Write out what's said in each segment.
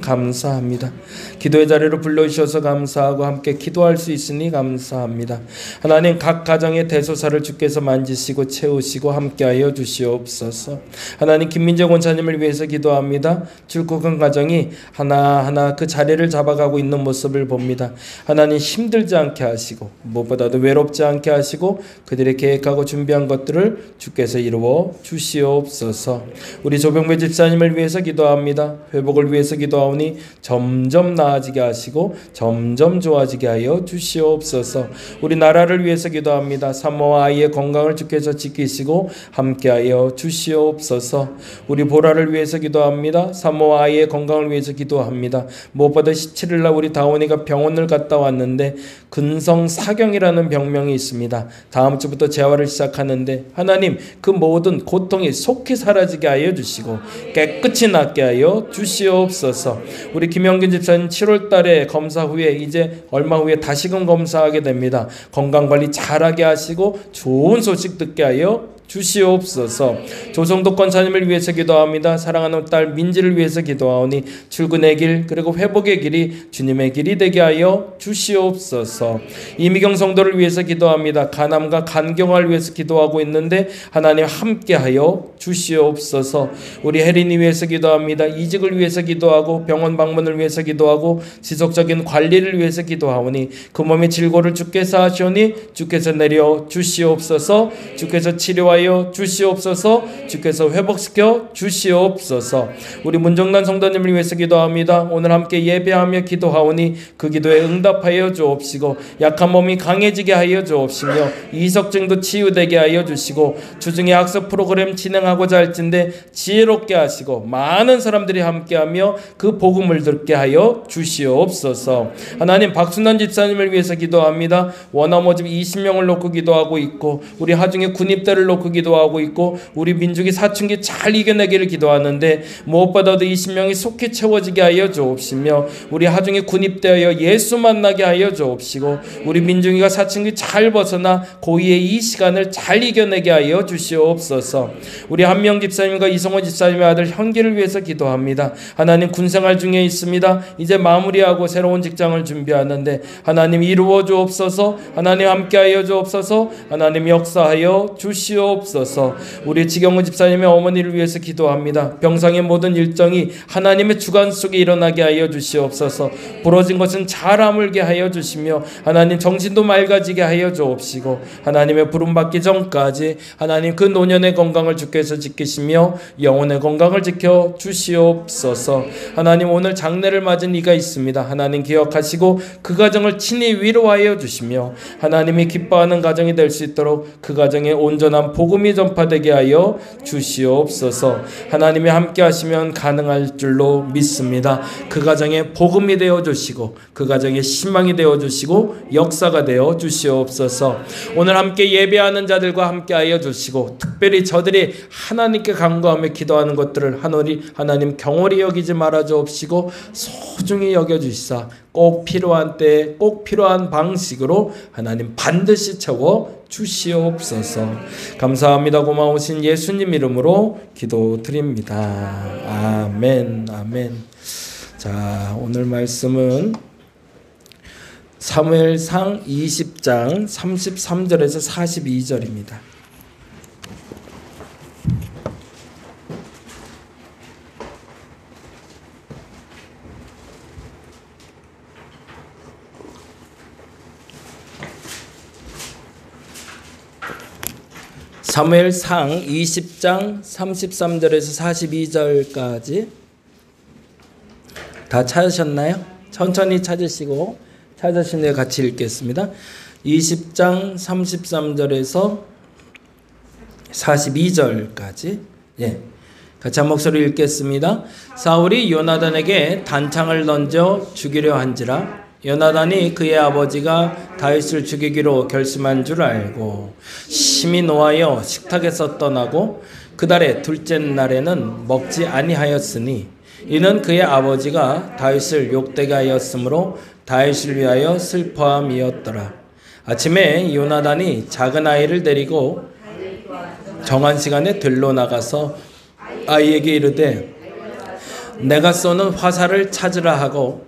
감사합니다. 기도의 자리로 불러주셔서 감사하고 함께 기도할 수 있으니 감사합니다. 하나님, 각 가정의 대소사를 주께서 만지시고 채우시고 함께하여 주시옵소서. 하나님, 김민재 권사님을 위해서 기도합니다. 출국한 가정이 하나하나 그 자리를 잡아가고 있는 모습을 봅니다. 하나님, 힘들지 않게 하시고 무엇보다도 외롭지 않게 하시고 그들의 계획하고 준비한 것들을 주께서 이루어 주시옵소서. 우리 조병배 집사님을 위해서 기도합니다. 회복을 위해서 기도하오니 점점 나아지게 하시고 점점 좋아지게 하여 주시옵소서. 우리 나라를 위해서 기도합니다. 산모와 아이의 건강을 주께서 지키시고 함께하여 주시옵소서. 우리 보라를 위해서 기도합니다. 산모와 아이의 건강을 위해서 기도합니다. 무엇보다 17일 날 우리 다원이가 병원을 갔다 왔는데 근성사경이라는 병명이 있습니다. 다음 주부터 재활을 시작하는데 하나님, 그 모든 고통이 속히 사라지게 하여 주시고 깨끗이 낫게 하여 주시옵소서. 우리 김영균 집사님 7월 달에 검사 후에 이제 얼마 후에 다시금 검사하게 됩니다. 건강관리 잘하게 하시고 좋은 소식 듣게 하여 주시옵소서. 조성덕 권사님을 위해서 기도합니다. 사랑하는 딸 민지를 위해서 기도하오니 출근의 길 그리고 회복의 길이 주님의 길이 되게 하여 주시옵소서. 이미경 성도를 위해서 기도합니다. 간암과 간경화를 위해서 기도하고 있는데 하나님 함께하여 주시옵소서. 우리 혜린이 위해서 기도합니다. 이직을 위해서 기도하고 병원 방문을 위해서 기도하고 지속적인 관리를 위해서 기도하오니 그 몸의 질고를 주께서 하시오니 주께서 내려 주시옵소서. 주께서 치료하여 주시옵소서. 주께서 회복시켜 주시옵소서. 우리 문정란 성도님을 위해서 기도합니다. 오늘 함께 예배하며 기도하오니 그 기도에 응답하여 주옵시고 약한 몸이 강해지게 하여 주옵시며 이석증도 치유되게 하여 주시고 주중에 학습 프로그램 진행하고자 할진데 지혜롭게 하시고 많은 사람들이 함께하며 그 복음을 듣게 하여 주시옵소서. 하나님, 박순환 집사님을 위해서 기도합니다. 원암 모집 20명을 놓고 기도하고 있고 우리 하중에 군입대를 놓고 기도하고 있고 우리 민족이 사춘기 잘 이겨내기를 기도하는데 무엇보다도 20명이 속히 채워지게 하여 주옵시며 우리 하중에 군입되어 예수 만나게 하여 주옵시고 우리 민중이가 사춘기 잘 벗어나 고이의 이 시간을 잘 이겨내게 하여 주시옵소서. 우리 한명 집사님과 이성호 집사님의 아들 현기를 위해서 기도합니다. 하나님, 군생활 중에 있습니다. 이제 마무리하고 새로운 직장을 준비하는데 하나님 이루어 주옵소서. 하나님 함께하여 주옵소서. 하나님 역사하여 주시옵소서. 우리 지경우 집사님의 어머니를 위해서 기도합니다. 병상의 모든 일정이 하나님의 주관 속에 일어나게 하여 주시옵소서. 부러진 것은 잘 아물게 하여 주시며 하나님 정신도 맑아지게 하여 주옵시고 하나님의 부름받기 전까지 하나님 그 노년의 건강을 주께서 지키시며 영혼의 건강을 지켜 주시옵소서. 하나님, 오늘 장례를 맞은 이가 있습니다. 하나님 기억하시고 그 가정을 친히 위로하여 주시며 하나님이 기뻐하는 가정이 될 수 있도록 그 가정에 온전한 복음이 전파되게 하여 주시옵소서. 하나님이 함께 하시면 가능할 줄로 믿습니다. 그 가정에 복음이 되어 주시고 그 가정에 희망이 되어 주시고 역사가 되어 주시옵소서. 오늘 함께 예배하는 자들과 함께 하여 주시고 특별히 저들이 하나님께 간구하며 기도하는 것들을 하나님 경홀히 여기지 말아 주옵시고 소중히 여겨 주시사 꼭 필요한 때에 꼭 필요한 방식으로 하나님 반드시 채워 주시옵소서. 감사합니다. 고마우신 예수님 이름으로 기도드립니다. 아멘. 아멘. 자, 오늘 말씀은 사무엘상 20장 33절에서 42절입니다. 사무엘상 20장 33절에서 42절까지 다 찾으셨나요? 천천히 찾으시고 찾으신 후에 같이 읽겠습니다. 20장 33절에서 42절까지 같이 한 목소리 읽겠습니다. 사울이 요나단에게 단창을 던져 죽이려 한지라 요나단이 그의 아버지가 다윗을 죽이기로 결심한 줄 알고 심히 노하여 식탁에서 떠나고 그달의 둘째 날에는 먹지 아니하였으니 이는 그의 아버지가 다윗을 욕되게 하였으므로 다윗을 위하여 슬퍼함이었더라. 아침에 요나단이 작은 아이를 데리고 정한 시간에 들로 나가서 아이에게 이르되 내가 쏘는 화살을 찾으라 하고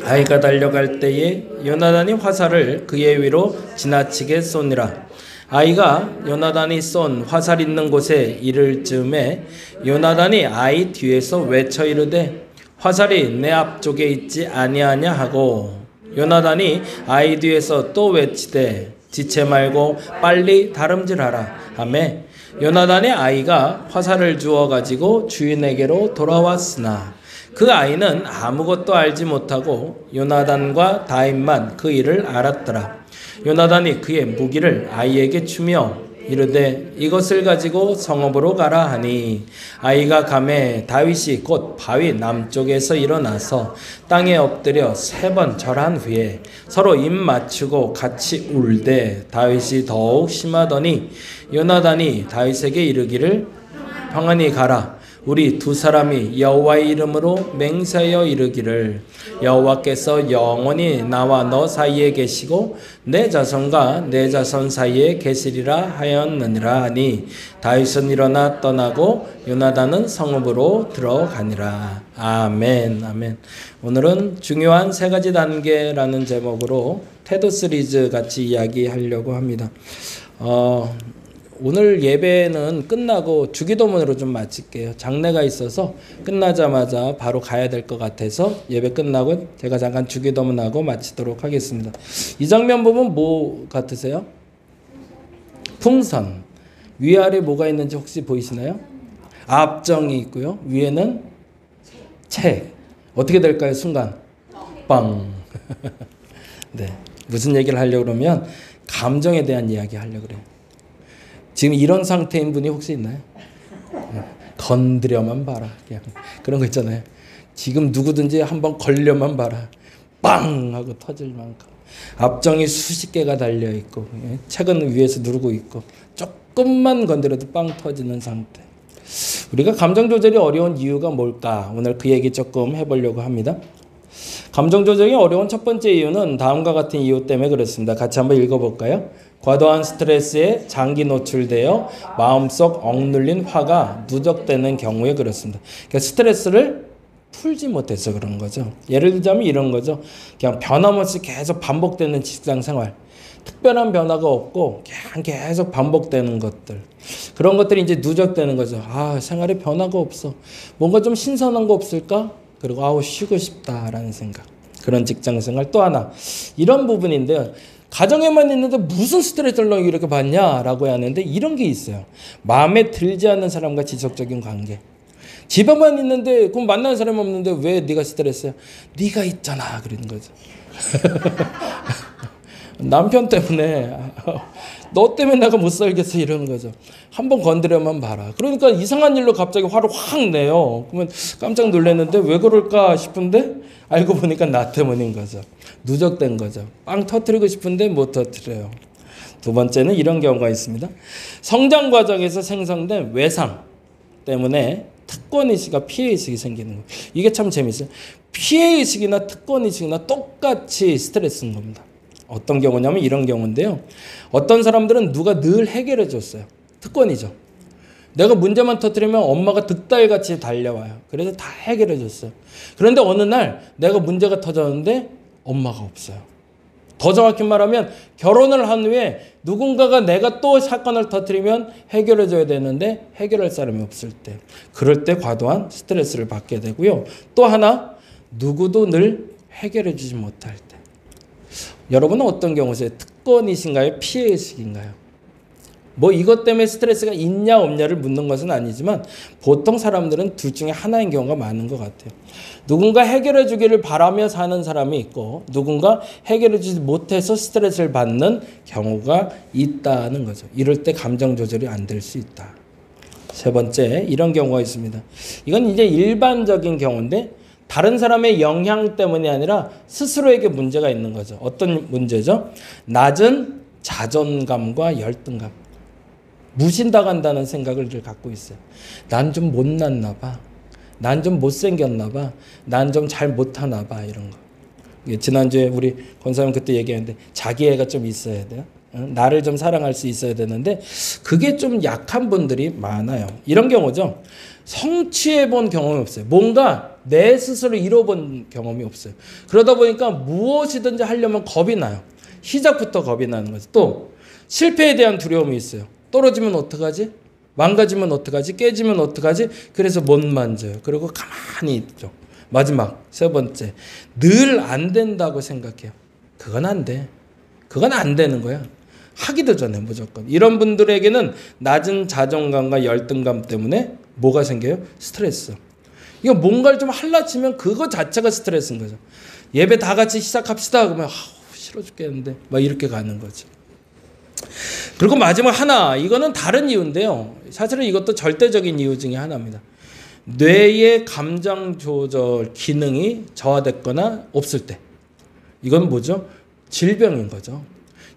아이가 달려갈 때에 요나단이 화살을 그의 위로 지나치게 쏘니라. 아이가 요나단이 쏜 화살 있는 곳에 이를 즈음에 요나단이 아이 뒤에서 외쳐 이르되 화살이 내 앞쪽에 있지 아니하냐 하고 요나단이 아이 뒤에서 또 외치되 지체 말고 빨리 다름질하라 하매 요나단의 아이가 화살을 주워 가지고 주인에게로 돌아왔으나 그 아이는 아무것도 알지 못하고 요나단과 다윗만 그 일을 알았더라. 요나단이 그의 무기를 아이에게 주며 이르되 이것을 가지고 성읍으로 가라 하니 아이가 가매 다윗이 곧 바위 남쪽에서 일어나서 땅에 엎드려 3번 절한 후에 서로 입 맞추고 같이 울되 다윗이 더욱 심하더니 요나단이 다윗에게 이르기를 평안히 가라. 우리 두 사람이 여호와의 이름으로 맹세하여 이르기를 여호와께서 영원히 나와 너 사이에 계시고 내 자손과 내 자손 사이에 계시리라 하였느니라 하니 다윗은 일어나 떠나고 요나단은 성읍으로 들어가니라. 아멘. 아멘. 오늘은 중요한 3가지 단계라는 제목으로 태도 시리즈 같이 이야기하려고 합니다. 오늘 예배는 끝나고 주기도문으로 좀 마칠게요. 장례가 있어서 끝나자마자 바로 가야 될 것 같아서 예배 끝나고 제가 잠깐 주기도문하고 마치도록 하겠습니다. 이 장면 보면 뭐 같으세요? 풍선. 위아래 뭐가 있는지 혹시 보이시나요? 압정이 있고요. 위에는 책. 어떻게 될까요? 순간. 빵. 네. 무슨 얘기를 하려고 그러면 감정에 대한 이야기 하려고 그래요. 지금 이런 상태인 분이 혹시 있나요? 건드려만 봐라. 그냥 그런 거 있잖아요. 지금 누구든지 한번 걸려만 봐라. 빵! 하고 터질 만큼. 압정이 수십 개가 달려있고 책은 위에서 누르고 있고 조금만 건드려도 빵 터지는 상태. 우리가 감정 조절이 어려운 이유가 뭘까? 오늘 그 얘기 조금 해보려고 합니다. 감정 조절이 어려운 첫 번째 이유는 다음과 같은 이유 때문에 그렇습니다. 같이 한번 읽어볼까요? 과도한 스트레스에 장기 노출되어 마음속 억눌린 화가 누적되는 경우에 그렇습니다. 그러니까 스트레스를 풀지 못해서 그런 거죠. 예를 들자면 이런 거죠. 그냥 변함없이 계속 반복되는 직장 생활. 특별한 변화가 없고 그냥 계속 반복되는 것들. 그런 것들이 이제 누적되는 거죠. 아, 생활에 변화가 없어. 뭔가 좀 신선한 거 없을까? 그리고 아우 쉬고 싶다라는 생각. 그런 직장 생활. 또 하나 이런 부분인데요. 가정에만 있는데 무슨 스트레스를 너 이렇게 받냐라고 하는데 이런 게 있어요. 마음에 들지 않는 사람과 지속적인 관계. 집에만 있는데 그럼 만나는 사람이 없는데 왜 네가 스트레스야? 네가 있잖아 그러는 거죠. 남편 때문에 너 때문에 내가 못 살겠어 이러는 거죠. 한번 건드려만 봐라. 그러니까 이상한 일로 갑자기 화를 확 내요. 그러면 깜짝 놀랐는데 왜 그럴까 싶은데 알고 보니까 나 때문인 거죠. 누적된 거죠. 빵 터뜨리고 싶은데 못 터뜨려요. 두 번째는 이런 경우가 있습니다. 성장 과정에서 생성된 외상 때문에 특권의식과 피해의식이 생기는 거예요. 이게 참 재밌어요. 피해의식이나 특권의식이나 똑같이 스트레스인 겁니다. 어떤 경우냐면 이런 경우인데요. 어떤 사람들은 누가 늘 해결해 줬어요. 특권이죠. 내가 문제만 터뜨리면 엄마가 득달같이 달려와요. 그래서 다 해결해 줬어요. 그런데 어느 날 내가 문제가 터졌는데 엄마가 없어요. 더 정확히 말하면 결혼을 한 후에 누군가가 내가 또 사건을 터뜨리면 해결해 줘야 되는데 해결할 사람이 없을 때. 그럴 때 과도한 스트레스를 받게 되고요. 또 하나 누구도 늘 해결해 주지 못할 때. 여러분은 어떤 경우세요? 특권이신가요? 피해의식인가요? 뭐 이것 때문에 스트레스가 있냐 없냐를 묻는 것은 아니지만 보통 사람들은 둘 중에 하나인 경우가 많은 것 같아요. 누군가 해결해 주기를 바라며 사는 사람이 있고 누군가 해결해 주지 못해서 스트레스를 받는 경우가 있다는 거죠. 이럴 때 감정 조절이 안 될 수 있다. 세 번째, 이런 경우가 있습니다. 이건 이제 일반적인 경우인데 다른 사람의 영향 때문이 아니라 스스로에게 문제가 있는 거죠. 어떤 문제죠? 낮은 자존감과 열등감. 무신당한다는 생각을 늘 갖고 있어요. 난 좀 못났나 봐. 난 좀 못생겼나 봐. 난 좀 잘 못하나 봐. 이런 거. 지난주에 우리 권사님 그때 얘기했는데 자기애가 좀 있어야 돼요. 나를 좀 사랑할 수 있어야 되는데 그게 좀 약한 분들이 많아요. 이런 경우죠. 성취해 본 경험이 없어요. 뭔가 내 스스로 이뤄본 경험이 없어요. 그러다 보니까 무엇이든지 하려면 겁이 나요. 시작부터 겁이 나는 거죠. 또 실패에 대한 두려움이 있어요. 떨어지면 어떡하지? 망가지면 어떡하지? 깨지면 어떡하지? 그래서 못 만져요. 그리고 가만히 있죠. 마지막 세 번째, 늘 안 된다고 생각해요. 그건 안 돼. 그건 안 되는 거야. 하기도 전에 무조건. 이런 분들에게는 낮은 자존감과 열등감 때문에 뭐가 생겨요? 스트레스. 이거 뭔가를 좀 할라 치면 그거 자체가 스트레스인 거죠. 예배 다 같이 시작합시다. 그러면 싫어 죽겠는데 막 이렇게 가는 거죠. 그리고 마지막 하나, 이거는 다른 이유인데요. 사실은 이것도 절대적인 이유 중에 하나입니다. 뇌의 감정 조절 기능이 저하됐거나 없을 때. 이건 뭐죠? 질병인 거죠.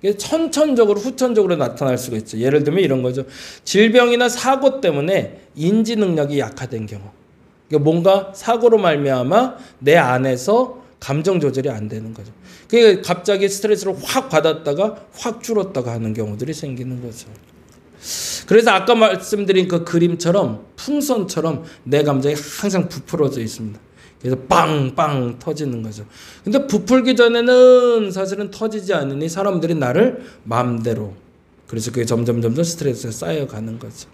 이게 선천적으로 후천적으로 나타날 수가 있죠. 예를 들면 이런 거죠. 질병이나 사고 때문에 인지 능력이 약화된 경우. 그러니까 뭔가 사고로 말미암아 내 안에서 감정 조절이 안 되는 거죠. 그러니까 갑자기 스트레스를 확 받았다가 확 줄었다가 하는 경우들이 생기는 거죠. 그래서 아까 말씀드린 그 그림처럼 풍선처럼 내 감정이 항상 부풀어져 있습니다. 그래서 빵빵 터지는 거죠. 근데 부풀기 전에는 사실은 터지지 않으니 사람들이 나를 마음대로, 그래서 그게 점점 스트레스가 쌓여가는 거죠.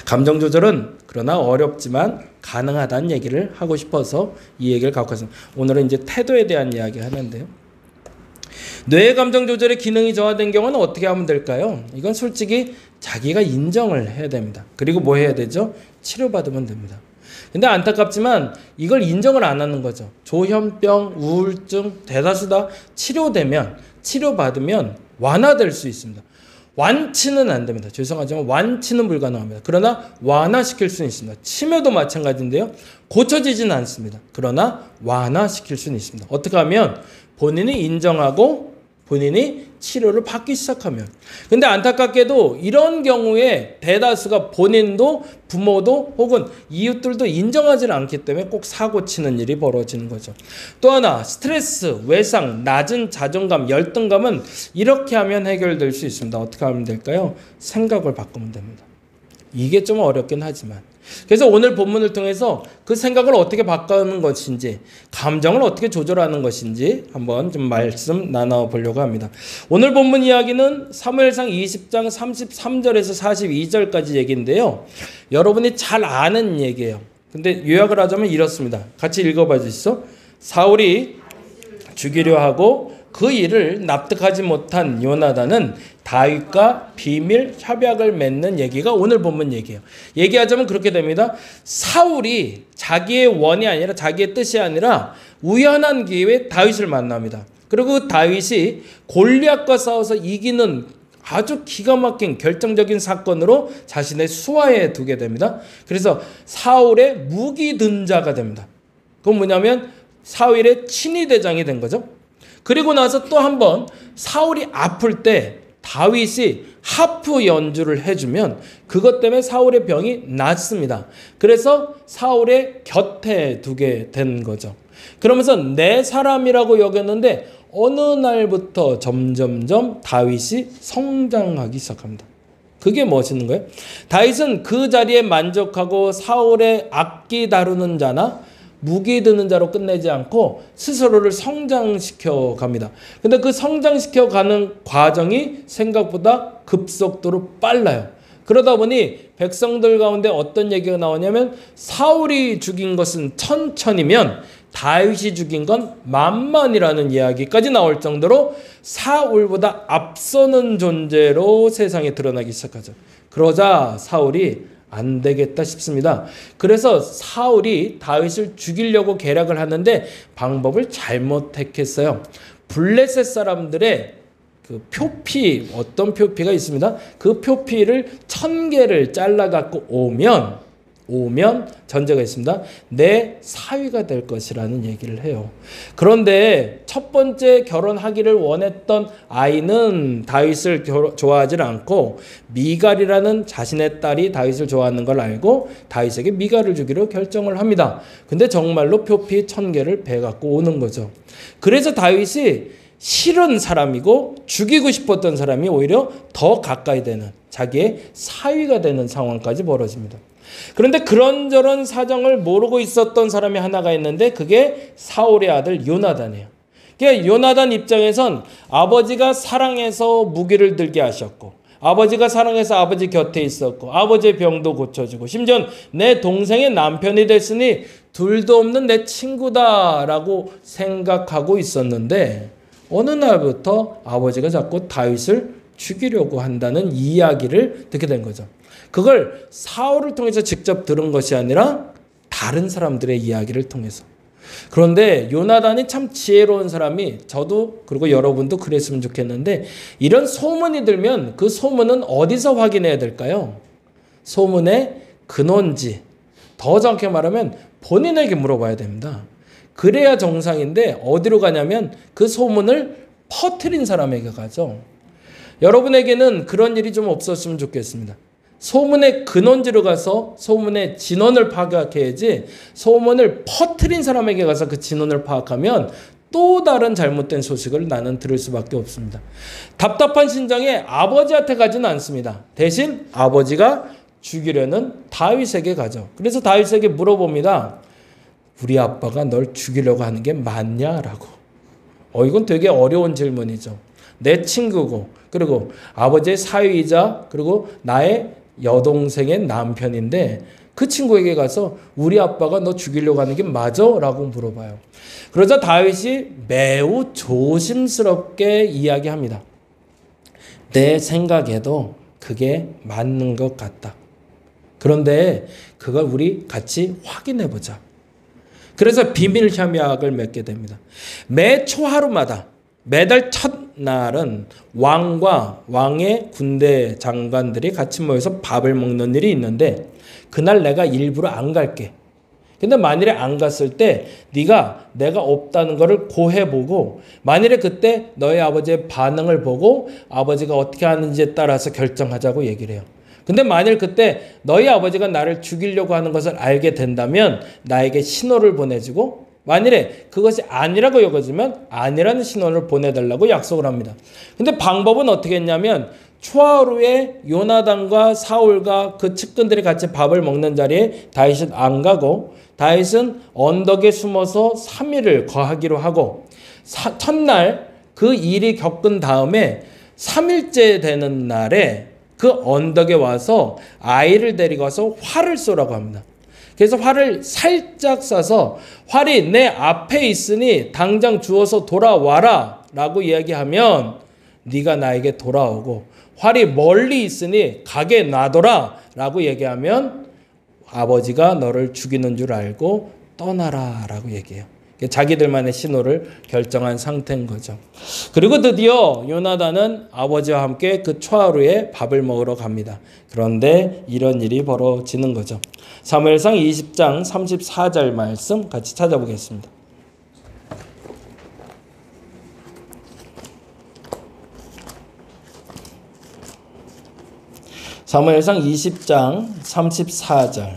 감정 조절은 그러나 어렵지만 가능하다는 얘기를 하고 싶어서 이 얘기를 갖고 왔습니다. 오늘은 이제 태도에 대한 이야기 하는데요. 뇌의 감정 조절의 기능이 저하된 경우는 어떻게 하면 될까요? 이건 솔직히 자기가 인정을 해야 됩니다. 그리고 뭐 해야 되죠? 치료받으면 됩니다. 근데 안타깝지만 이걸 인정을 안 하는 거죠. 조현병, 우울증, 대다수 다 치료받으면 완화될 수 있습니다. 완치는 안 됩니다. 죄송하지만 완치는 불가능합니다. 그러나 완화시킬 수는 있습니다. 치매도 마찬가지인데요. 고쳐지지는 않습니다. 그러나 완화시킬 수는 있습니다. 어떻게 하면? 본인이 인정하고 본인이 치료를 받기 시작하면. 근데 안타깝게도 이런 경우에 대다수가 본인도 부모도 혹은 이웃들도 인정하지 않기 때문에 꼭 사고 치는 일이 벌어지는 거죠. 또 하나, 스트레스, 외상, 낮은 자존감, 열등감은 이렇게 하면 해결될 수 있습니다. 어떻게 하면 될까요? 생각을 바꾸면 됩니다. 이게 좀 어렵긴 하지만. 그래서 오늘 본문을 통해서 그 생각을 어떻게 바꾸는 것인지, 감정을 어떻게 조절하는 것인지 한번 좀 말씀 나눠보려고 합니다. 오늘 본문 이야기는 사무엘상 20장 33절에서 42절까지 얘기인데요. 여러분이 잘 아는 얘기예요. 근데 요약을 하자면 이렇습니다. 같이 읽어봐 주시죠. 사울이 죽이려 하고 그 일을 납득하지 못한 요나단은 다윗과 비밀 협약을 맺는 얘기가 오늘 본문 얘기예요. 얘기하자면 그렇게 됩니다. 사울이 자기의 원이 아니라 자기의 뜻이 아니라 우연한 기회에 다윗을 만납니다. 그리고 다윗이 골리앗과 싸워서 이기는 아주 기가 막힌 결정적인 사건으로 자신의 수하에 두게 됩니다. 그래서 사울의 무기 등자가 됩니다. 그건 뭐냐면 사울의 친위대장이 된 거죠. 그리고 나서 또 한 번 사울이 아플 때 다윗이 하프 연주를 해주면 그것 때문에 사울의 병이 낫습니다. 그래서 사울의 곁에 두게 된 거죠. 그러면서 내 사람이라고 여겼는데 어느 날부터 점점점 다윗이 성장하기 시작합니다. 그게 멋있는 거예요. 다윗은 그 자리에 만족하고 사울의 악기 다루는 자나 무기 드는 자로 끝내지 않고 스스로를 성장시켜 갑니다. 근데 그 성장시켜 가는 과정이 생각보다 급속도로 빨라요. 그러다 보니 백성들 가운데 어떤 얘기가 나오냐면 사울이 죽인 것은 1000이면 다윗이 죽인 건 10,000이라는 이야기까지 나올 정도로 사울보다 앞서는 존재로 세상에 드러나기 시작하죠. 그러자 사울이 안 되겠다 싶습니다. 그래서 사울이 다윗을 죽이려고 계략을 하는데 방법을 잘못 택했어요. 블레셋 사람들의 그 표피, 어떤 표피가 있습니다. 그 표피를 1000개를 잘라 갖고 오면 전제가 있습니다. 내 사위가 될 것이라는 얘기를 해요. 그런데 첫 번째 결혼하기를 원했던 아이는 다윗을 좋아하지 않고 미갈이라는 자신의 딸이 다윗을 좋아하는 걸 알고 다윗에게 미갈을 주기로 결정을 합니다. 근데 정말로 표피 1000개를 배갖고 오는 거죠. 그래서 다윗이 싫은 사람이고 죽이고 싶었던 사람이 오히려 더 가까이 되는 자기의 사위가 되는 상황까지 벌어집니다. 그런데 그런저런 사정을 모르고 있었던 사람이 하나가 있는데 그게 사울의 아들 요나단이에요. 그러니까 요나단 입장에선 아버지가 사랑해서 무기를 들게 하셨고 아버지가 사랑해서 아버지 곁에 있었고 아버지의 병도 고쳐주고 심지어 내 동생의 남편이 됐으니 둘도 없는 내 친구다라고 생각하고 있었는데 어느 날부터 아버지가 자꾸 다윗을 죽이려고 한다는 이야기를 듣게 된 거죠. 그걸 사울을 통해서 직접 들은 것이 아니라 다른 사람들의 이야기를 통해서. 그런데 요나단이 참 지혜로운 사람이 저도 그리고 여러분도 그랬으면 좋겠는데 이런 소문이 들면 그 소문은 어디서 확인해야 될까요? 소문의 근원지. 더 정확히 말하면 본인에게 물어봐야 됩니다. 그래야 정상인데 어디로 가냐면 그 소문을 퍼뜨린 사람에게 가죠. 여러분에게는 그런 일이 좀 없었으면 좋겠습니다. 소문의 근원지로 가서 소문의 진원을 파악해야지 소문을 퍼뜨린 사람에게 가서 그 진원을 파악하면 또 다른 잘못된 소식을 나는 들을 수밖에 없습니다. 답답한 심정에 아버지한테 가지는 않습니다. 대신 아버지가 죽이려는 다윗에게 가죠. 그래서 다윗에게 물어봅니다. 우리 아빠가 널 죽이려고 하는 게 맞냐라고. 이건 되게 어려운 질문이죠. 내 친구고 그리고 아버지의 사위이자 그리고 나의 여동생의 남편인데 그 친구에게 가서 우리 아빠가 너 죽이려고 하는 게 맞아? 라고 물어봐요. 그러자 다윗이 매우 조심스럽게 이야기합니다. 내 생각에도 그게 맞는 것 같다. 그런데 그걸 우리 같이 확인해 보자. 그래서 비밀 협약을 맺게 됩니다. 매 초하루마다 매달 첫날은 왕과 왕의 군대 장관들이 같이 모여서 밥을 먹는 일이 있는데 그날 내가 일부러 안 갈게. 근데 만일에 안 갔을 때 네가 내가 없다는 거를 고해보고 만일에 그때 너희 아버지의 반응을 보고 아버지가 어떻게 하는지에 따라서 결정하자고 얘기를 해요. 근데 만일 그때 너희 아버지가 나를 죽이려고 하는 것을 알게 된다면 나에게 신호를 보내주고 만일에 그것이 아니라고 여겨지면 아니라는 신호를 보내달라고 약속을 합니다. 근데 방법은 어떻게 했냐면 초하루에 요나단과 사울과 그 측근들이 같이 밥을 먹는 자리에 다윗은 안 가고 다윗은 언덕에 숨어서 3일을 거하기로 하고 첫날 그 일이 겪은 다음에 3일째 되는 날에 그 언덕에 와서 아이를 데리고 와서 활을 쏘라고 합니다. 그래서 활을 살짝 쏴서 활이 내 앞에 있으니 당장 주워서 돌아와라 라고 이야기하면 네가 나에게 돌아오고 활이 멀리 있으니 가게 놔둬라 라고 얘기하면 아버지가 너를 죽이는 줄 알고 떠나라 라고 얘기해요. 자기들만의 신호를 결정한 상태인 거죠. 그리고 드디어 요나단은 아버지와 함께 그 초하루에 밥을 먹으러 갑니다. 그런데 이런 일이 벌어지는 거죠. 사무엘상 20장 34절 말씀 같이 찾아보겠습니다. 사무엘상 20장 34절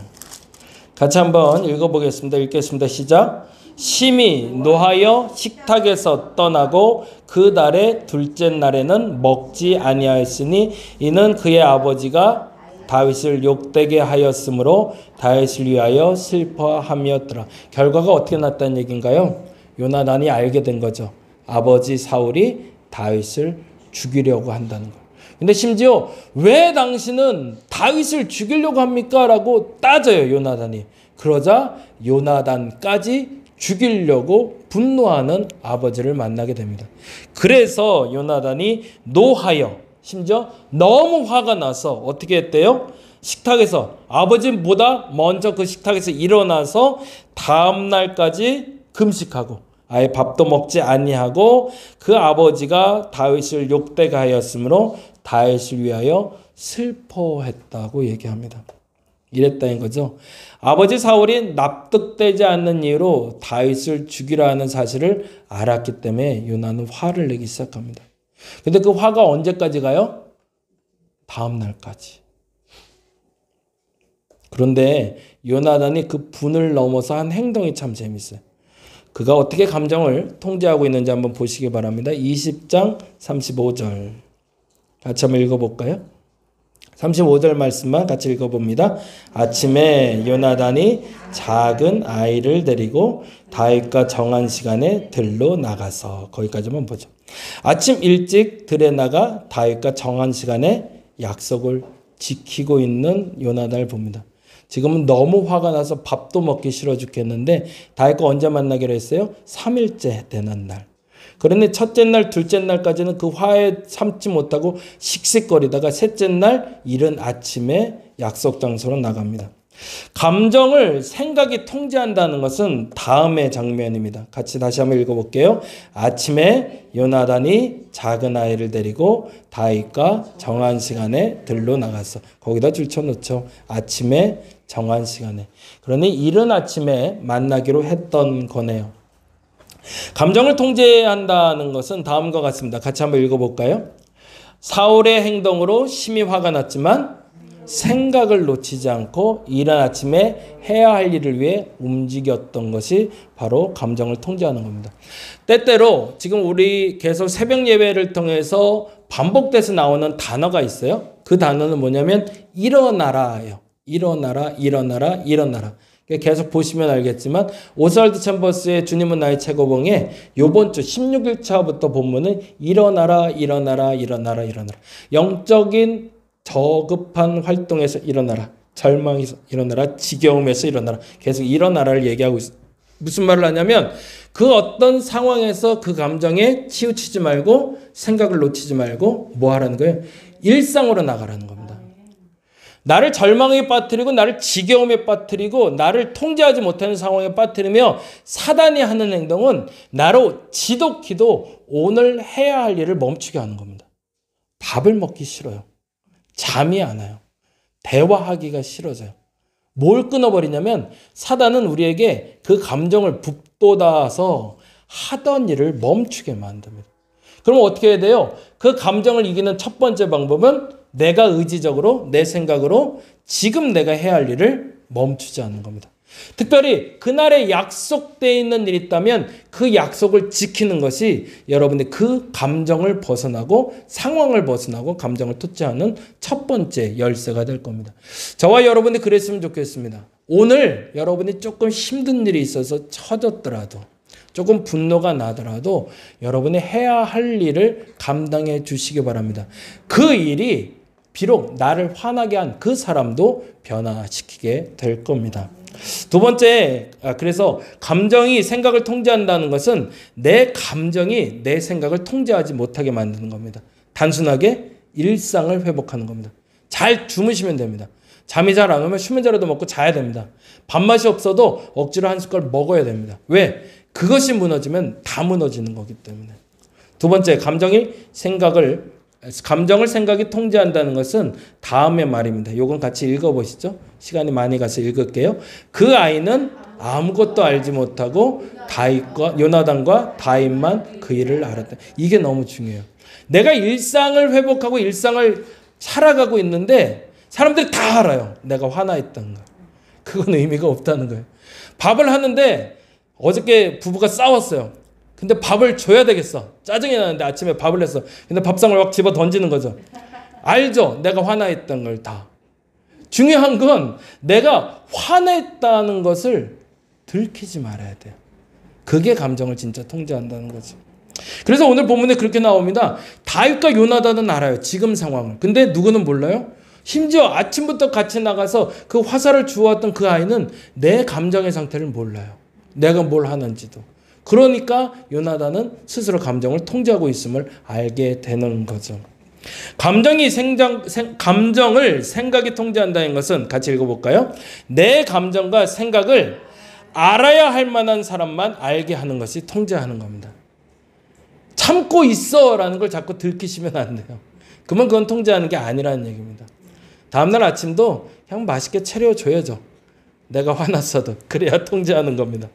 같이 한번 읽어보겠습니다. 읽겠습니다. 시작. 심히 노하여 식탁에서 떠나고 그 달의 둘째 날에는 먹지 아니하였으니 이는 그의 아버지가 다윗을 욕되게 하였으므로 다윗을 위하여 슬퍼함이었더라. 결과가 어떻게 났다는 얘기인가요? 요나단이 알게 된 거죠. 아버지 사울이 다윗을 죽이려고 한다는 거. 근데 심지어 왜 당신은 다윗을 죽이려고 합니까? 라고 따져요, 요나단이. 그러자 요나단까지 죽이려고 분노하는 아버지를 만나게 됩니다. 그래서 요나단이 노하여 심지어 너무 화가 나서 어떻게 했대요? 식탁에서 아버지보다 먼저 그 식탁에서 일어나서 다음 날까지 금식하고 아예 밥도 먹지 아니하고 그 아버지가 다윗을 욕되게 하였으므로 다윗을 위하여 슬퍼했다고 얘기합니다. 이랬다는 거죠. 아버지 사울이 납득되지 않는 이유로 다윗을 죽이려 하는 사실을 알았기 때문에 요나는 화를 내기 시작합니다. 근데 그 화가 언제까지 가요? 다음 날까지. 그런데 요나단이 그 분을 넘어서 한 행동이 참 재밌어요. 그가 어떻게 감정을 통제하고 있는지 한번 보시기 바랍니다. 20장 35절 같이 한번 읽어볼까요? 35절 말씀만 같이 읽어봅니다. 아침에 요나단이 작은 아이를 데리고 다윗과 정한 시간에 들로 나가서, 거기까지만 보죠. 아침 일찍 들에 나가 다윗과 정한 시간에 약속을 지키고 있는 요나단을 봅니다. 지금은 너무 화가 나서 밥도 먹기 싫어 죽겠는데 다윗과 언제 만나기로 했어요? 3일째 되는 날. 그런데 첫째 날, 둘째 날까지는 그 화에 참지 못하고 씩씩거리다가 셋째 날 이른 아침에 약속 장소로 나갑니다. 감정을 생각이 통제한다는 것은 다음의 장면입니다. 같이 다시 한번 읽어볼게요. 아침에 요나단이 작은 아이를 데리고 다윗과 정한 시간에 들로 나갔어. 거기다 줄쳐놓죠. 아침에 정한 시간에. 그러니 이른 아침에 만나기로 했던 거네요. 감정을 통제한다는 것은 다음과 같습니다. 같이 한번 읽어볼까요? 사울의 행동으로 심히 화가 났지만 생각을 놓치지 않고 이른 아침에 해야 할 일을 위해 움직였던 것이 바로 감정을 통제하는 겁니다. 때때로 지금 우리 계속 새벽 예배를 통해서 반복돼서 나오는 단어가 있어요. 그 단어는 뭐냐면 일어나라예요. 일어나라, 일어나라, 일어나라. 계속 보시면 알겠지만 오스왈드 챔버스의 주님은 나의 최고봉에 요번 주 16일차부터 본문은 일어나라, 일어나라, 일어나라, 일어나라. 영적인 저급한 활동에서 일어나라. 절망에서 일어나라. 지겨움에서 일어나라. 계속 일어나라를 얘기하고 있어요. 무슨 말을 하냐면 그 어떤 상황에서 그 감정에 치우치지 말고 생각을 놓치지 말고 뭐 하라는 거예요? 일상으로 나가라는 겁니다. 나를 절망에 빠뜨리고 나를 지겨움에 빠뜨리고 나를 통제하지 못하는 상황에 빠뜨리며 사단이 하는 행동은 나로 지독히도 오늘 해야 할 일을 멈추게 하는 겁니다. 밥을 먹기 싫어요. 잠이 안 와요. 대화하기가 싫어져요. 뭘 끊어버리냐면 사단은 우리에게 그 감정을 북돋아서 하던 일을 멈추게 만듭니다. 그럼 어떻게 해야 돼요? 그 감정을 이기는 첫 번째 방법은 내가 의지적으로 내 생각으로 지금 내가 해야 할 일을 멈추지 않는 겁니다. 특별히 그날에 약속되어 있는 일이 있다면 그 약속을 지키는 것이 여러분의 그 감정을 벗어나고 상황을 벗어나고 감정을 통제하는 첫 번째 열쇠가 될 겁니다. 저와 여러분이 그랬으면 좋겠습니다. 오늘 여러분이 조금 힘든 일이 있어서 처졌더라도 조금 분노가 나더라도 여러분이 해야 할 일을 감당해 주시기 바랍니다. 그 일이 비록 나를 화나게 한 그 사람도 변화시키게 될 겁니다. 두 번째, 그래서 감정이 생각을 통제한다는 것은 내 감정이 내 생각을 통제하지 못하게 만드는 겁니다. 단순하게 일상을 회복하는 겁니다. 잘 주무시면 됩니다. 잠이 잘 안 오면 수면제라도 먹고 자야 됩니다. 밥맛이 없어도 억지로 한 숟갈 먹어야 됩니다. 왜? 그것이 무너지면 다 무너지는 거기 때문에. 두 번째, 감정을 생각이 통제한다는 것은 다음의 말입니다. 이건 같이 읽어보시죠. 시간이 많이 가서 읽을게요. 그 아이는 아무것도 알지 못하고 요나단과 다윗만 그 일을 알았다. 이게 너무 중요해요. 내가 일상을 회복하고 일상을 살아가고 있는데 사람들이 다 알아요. 내가 화나 있다는 거. 그건 의미가 없다는 거예요. 밥을 하는데 어저께 부부가 싸웠어요. 근데 밥을 줘야 되겠어. 짜증이 나는데 아침에 밥을 했어. 근데 밥상을 막 집어 던지는 거죠. 알죠? 내가 화나있던 걸 다. 중요한 건 내가 화냈다는 것을 들키지 말아야 돼요. 그게 감정을 진짜 통제한다는 거지. 그래서 오늘 본문에 그렇게 나옵니다. 다윗과 요나단은 알아요. 지금 상황을. 근데 누구는 몰라요? 심지어 아침부터 같이 나가서 그 화살을 주워왔던 그 아이는 내 감정의 상태를 몰라요. 내가 뭘 하는지도. 그러니까 요나단은 스스로 감정을 통제하고 있음을 알게 되는 거죠. 감정을 생각이 통제한다는 것은 같이 읽어볼까요? 내 감정과 생각을 알아야 할 만한 사람만 알게 하는 것이 통제하는 겁니다. 참고 있어라는 걸 자꾸 들키시면 안 돼요. 그러면 그건 통제하는 게 아니라는 얘기입니다. 다음날 아침도 그냥 맛있게 차려줘야죠. 내가 화났어도. 그래야 통제하는 겁니다.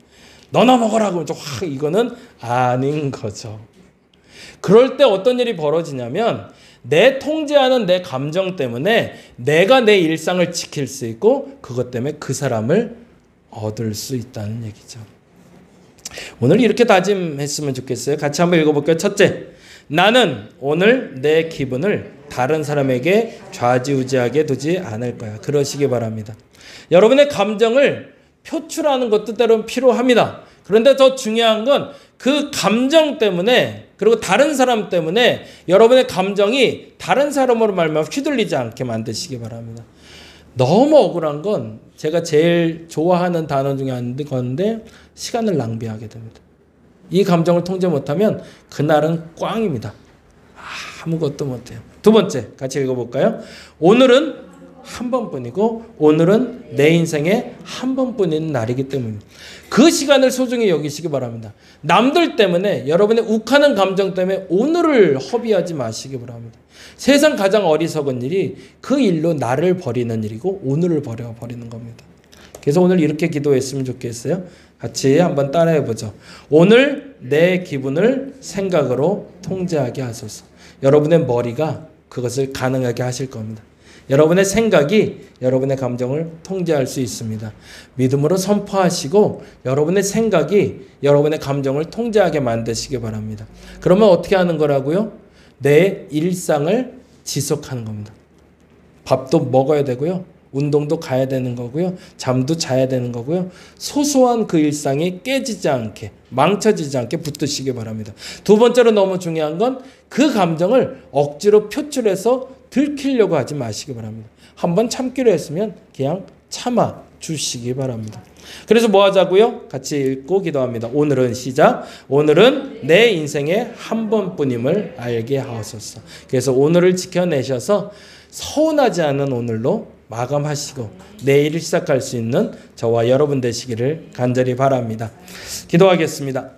너나 먹으라고 이거는 아닌 거죠. 그럴 때 어떤 일이 벌어지냐면 내 통제하는 내 감정 때문에 내가 내 일상을 지킬 수 있고 그것 때문에 그 사람을 얻을 수 있다는 얘기죠. 오늘 이렇게 다짐했으면 좋겠어요. 같이 한번 읽어볼게요. 첫째, 나는 오늘 내 기분을 다른 사람에게 좌지우지하게 두지 않을 거야. 그러시기 바랍니다. 여러분의 감정을 표출하는 것도 때로는 필요합니다. 그런데 더 중요한 건 그 감정 때문에 그리고 다른 사람 때문에 여러분의 감정이 다른 사람으로 말미암아 휘둘리지 않게 만드시기 바랍니다. 너무 억울한 건 제가 제일 좋아하는 단어 중에 하나인데 시간을 낭비하게 됩니다. 이 감정을 통제 못하면 그날은 꽝입니다. 아무것도 못해요. 두 번째 같이 읽어볼까요? 오늘은 한 번뿐이고 오늘은 내 인생에 한 번뿐인 날이기 때문입니다. 그 시간을 소중히 여기시기 바랍니다. 남들 때문에 여러분의 욱하는 감정 때문에 오늘을 허비하지 마시기 바랍니다. 세상 가장 어리석은 일이 그 일로 나를 버리는 일이고 오늘을 버리는 겁니다. 그래서 오늘 이렇게 기도했으면 좋겠어요. 같이 한번 따라해보죠. 오늘 내 기분을 생각으로 통제하게 하소서. 여러분의 머리가 그것을 가능하게 하실 겁니다. 여러분의 생각이 여러분의 감정을 통제할 수 있습니다. 믿음으로 선포하시고 여러분의 생각이 여러분의 감정을 통제하게 만드시기 바랍니다. 그러면 어떻게 하는 거라고요? 내 일상을 지속하는 겁니다. 밥도 먹어야 되고요. 운동도 가야 되는 거고요. 잠도 자야 되는 거고요. 소소한 그 일상이 깨지지 않게 망쳐지지 않게 붙드시기 바랍니다. 두 번째로 너무 중요한 건 그 감정을 억지로 표출해서 들키려고 하지 마시기 바랍니다. 한번 참기로 했으면 그냥 참아 주시기 바랍니다. 그래서 뭐 하자고요? 같이 읽고 기도합니다. 오늘은 시작. 오늘은 내 인생의 한 번뿐임을 알게 하옵소서. 그래서 오늘을 지켜내셔서 서운하지 않은 오늘로 마감하시고 내일 시작할 수 있는 저와 여러분 되시기를 간절히 바랍니다. 기도하겠습니다.